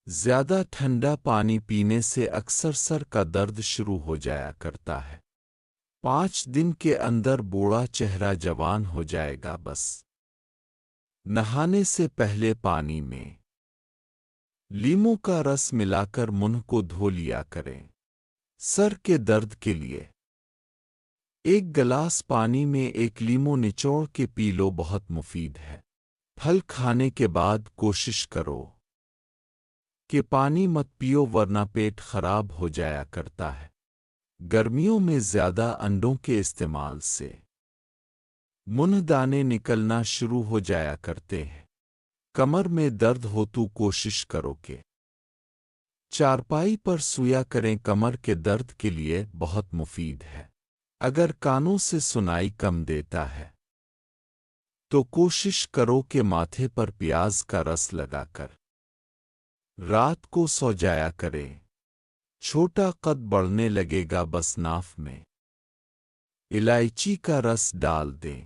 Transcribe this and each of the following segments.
زیادہ ٹھنڈا پانی پینے سے اکثر سر کا درد شروع ہو جایا کرتا ہے۔ 5 دن کے اندر بوڑھا چہرہ جوان ہو جائے گا بس۔ نہانے سے پہلے پانی میں لیموں کا رس ملا کر منہ کو دھو لیا کریں۔ سر کے درد کے لیے 1 گلاس پانی میں 1 لیموں نچوڑ کے پی لو، بہت مفید ہے۔ پھل کھانے کے بعد کوشش کرو کہ پانی مت پیو ورنہ پیٹ خراب ہو جایا کرتا ہے۔ گرمیوں میں زیادہ انڈوں کے استعمال سے منہ دانے نکلنا شروع ہو جایا کرتے ہیں۔ کمر میں درد ہو تو کوشش کرو کہ چارپائی پر سویا کریں، کمر کے درد کے لیے بہت مفید ہے۔ اگر کانوں سے سنائی کم دیتا ہے تو کوشش کرو کہ ماتھے پر پیاز کا رس لگا کر رات کو سو جایا کرے۔ چھوٹا قد بڑھنے لگے گا بس ناف میں الائچی کا رس ڈال دیں۔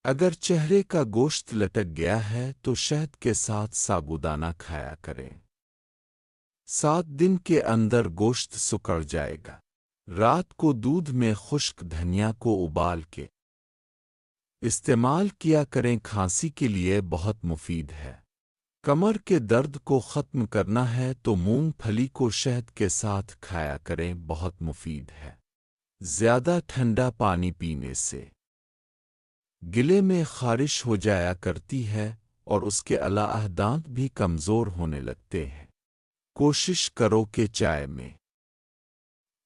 اگر چہرے کا گوشت لٹک گیا ہے تو شہد کے ساتھ سابودانہ کھایا کریں۔ 7 دن کے اندر گوشت سکڑ جائے گا۔ رات کو دودھ میں خشک دھنیا کو ابال کے استعمال کیا کریں، کھانسی کے لیے بہت مفید ہے۔ کمر کے درد کو ختم کرنا ہے تو مونگ پھلی کو شہد کے ساتھ کھایا کریں، بہت مفید ہے۔ زیادہ ٹھنڈا پانی پینے سے گلے میں خارش ہو جایا کرتی ہے اور اس کے علاوہ دانت بھی کمزور ہونے لگتے ہیں۔ کوشش کرو کہ چائے میں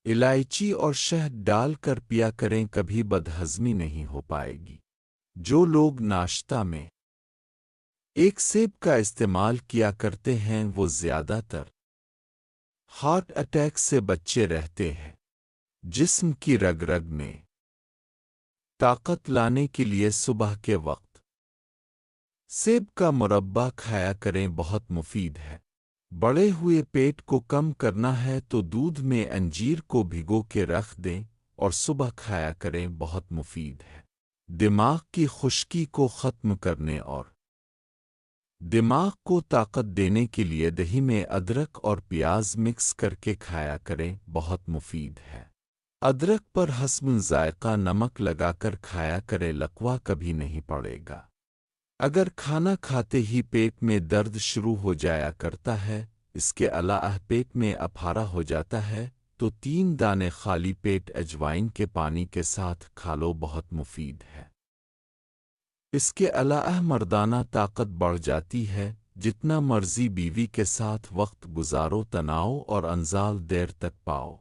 الائچی اور شہد ڈال کر پیا کریں، کبھی بدہضمی نہیں ہو پائے گی۔ جو لوگ ناشتہ میں 1 سیب کا استعمال کیا کرتے ہیں وہ زیادہ تر ہارٹ اٹیک سے بچے رہتے ہیں۔ جسم کی رگ رگ میں طاقت لانے کے لیے صبح کے وقت سیب کا مربع کھایا کریں، بہت مفید ہے۔ بڑے ہوئے پیٹ کو کم کرنا ہے تو دودھ میں انجیر کو بھگو کے رکھ دیں اور صبح کھایا کریں، بہت مفید ہے۔ دماغ کی خشکی کو ختم کرنے اور دماغ کو طاقت دینے کے لیے دہی میں ادرک اور پیاز مکس کر کے کھایا کریں، بہت مفید ہے۔ ادرک پر حسب ذائقہ نمک لگا کر کھایا کریں، لقوہ کبھی نہیں پڑے گا۔ اگر کھانا کھاتے ہی پیٹ میں درد شروع ہو جایا کرتا ہے، اس کے علاوہ پیٹ میں اپہارا ہو جاتا ہے تو 3 دانے خالی پیٹ اجوائن کے پانی کے ساتھ کھا لو، بہت مفید ہے۔ اس کے علاوہ مردانہ طاقت بڑھ جاتی ہے، جتنا مرضی بیوی کے ساتھ وقت گزارو تناؤ اور انزال دیر تک پاؤ۔